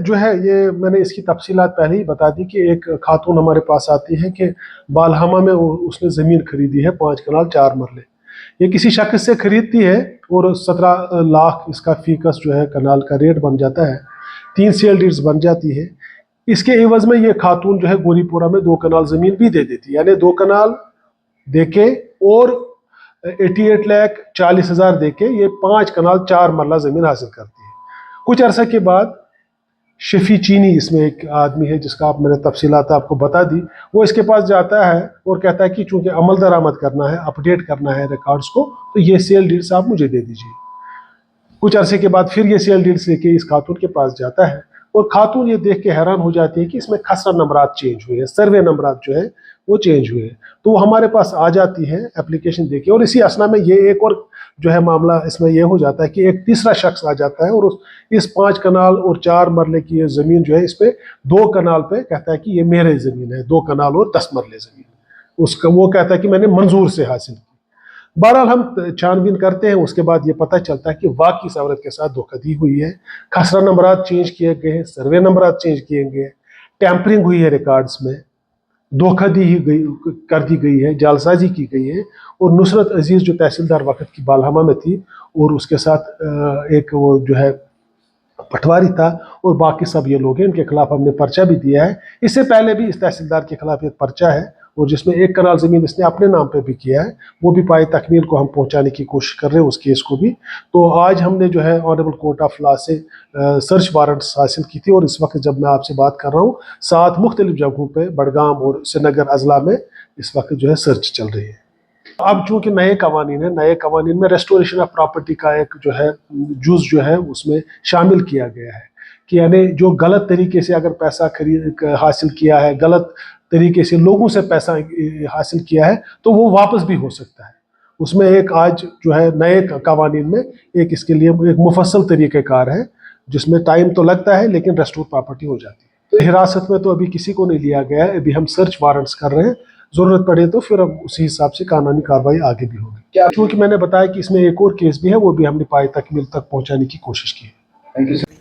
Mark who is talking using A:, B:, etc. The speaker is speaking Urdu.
A: جو ہے یہ میں نے اس کی تفصیلات پہلے ہی بتا دی کہ ایک خاتون ہمارے پاس آتی ہے کہ بالہامہ میں اس نے زمین خریدی ہے 5 کنال 4 مرلے. یہ کسی شخص سے خریدتی ہے اور 17 لاکھ اس کا فیکس جو ہے کنال کا ریٹ بن جاتا ہے. 3 سیل ڈیڈز بن جاتی ہے. اس کے عوض میں یہ خاتون جو ہے گوری پورہ میں 2 کنال زمین بھی دے دیتی ہے، یعنی 2 کنال دے کے اور 88,40,000 دے کے یہ 5 کنال 4 مرلہ زمین حاصل کرتی ہے. کچھ عرصے کے بعد شفیع چینی اس میں ایک آدمی ہے جس کا میں نے تفصیلات آپ کو بتا دی، وہ اس کے پاس جاتا ہے اور کہتا ہے کہ چونکہ عمل درآمد کرنا ہے، اپڈیٹ کرنا ہے ریکارڈز کو، تو یہ سیل ڈیڈز آپ مجھے دے دیجیے. کچھ عرصے کے بعد پھر یہ سیل ڈیڈز لے کے اس خاتون کے پاس جاتا ہے اور خاتون یہ دیکھ کے حیران ہو جاتی ہے کہ اس میں خسرہ نمبرات چینج ہوئے ہیں، سروے نمبرات جو ہے وہ چینج ہوئے ہیں. تو وہ ہمارے پاس آ جاتی ہے اپلیکیشن دے کے، اور اسی اثنا میں یہ ایک اور جو ہے معاملہ اس میں یہ ہو جاتا ہے کہ ایک تیسرا شخص آ جاتا ہے اور اس 5 کنال اور 4 مرلے کی یہ زمین جو ہے اس پہ 2 کنال پہ کہتا ہے کہ یہ میرے زمین ہے، 2 کنال اور 10 مرلے زمین. اس کا وہ کہتا ہے کہ میں نے منظور سے حاصل کی. بہرحال ہم چھان بین کرتے ہیں، اس کے بعد یہ پتہ چلتا ہے کہ واقعی اس عورت کے ساتھ دھوکہ دی ہوئی ہے، خسرہ نمبرات چینج کیے گئے ہیں، سروے نمبرات چینج کیے گئے ہیں، ٹیمپرنگ ہوئی ہے ریکارڈز میں، دھوکہ کر دی گئی ہے، جعلسازی کی گئی ہے. اور نصرت عزیز جو تحصیلدار وقت کی بالہامہ میں تھی اور اس کے ساتھ ایک وہ جو ہے پٹواری تھا اور باقی سب یہ لوگ ہیں، ان کے خلاف ہم نے پرچہ بھی دیا ہے. اس سے پہلے بھی اس تحصیلدار کے خلاف ایک پرچہ ہے اور جس میں 1 کنال زمین اس نے اپنے نام پہ بھی کیا ہے، وہ بھی پائے تکمیل کو ہم پہنچانے کی کوشش کر رہے ہیں اس کیس کو بھی. تو آج ہم نے جو ہے آنریبل کورٹ آف لا سے سرچ وارنٹس حاصل کی تھی اور اس وقت جب میں آپ سے بات کر رہا ہوں 7 مختلف جگہوں پہ بڈگام اور سری نگر اضلاع میں اس وقت جو ہے سرچ چل رہی ہے. اب چونکہ نئے قوانین ہیں، نئے قوانین میں ریسٹوریشن آف پراپرٹی کا ایک جو ہے جز جو ہے اس میں شامل کیا گیا ہے کہ یعنی جو غلط طریقے سے اگر پیسہ حاصل کیا ہے، غلط طریقے سے لوگوں سے پیسہ حاصل کیا ہے تو وہ واپس بھی ہو سکتا ہے. اس میں ایک آج جو ہے نئے قوانین میں ایک اس کے لیے ایک مفصل طریقہ کار ہے جس میں ٹائم تو لگتا ہے لیکن ریسٹور پراپرٹی ہو جاتی ہے. حراست میں تو ابھی کسی کو نہیں لیا گیا ہے، ابھی ہم سرچ وارنٹس کر رہے ہیں، ضرورت پڑے تو پھر اب اسی حساب سے قانونی کارروائی آگے بھی ہوگی. چونکہ میں نے بتایا کہ اس میں ایک اور کیس بھی ہے، وہ بھی ہم نے پائے تکمیل تک پہنچانے کی کوشش کی ہے.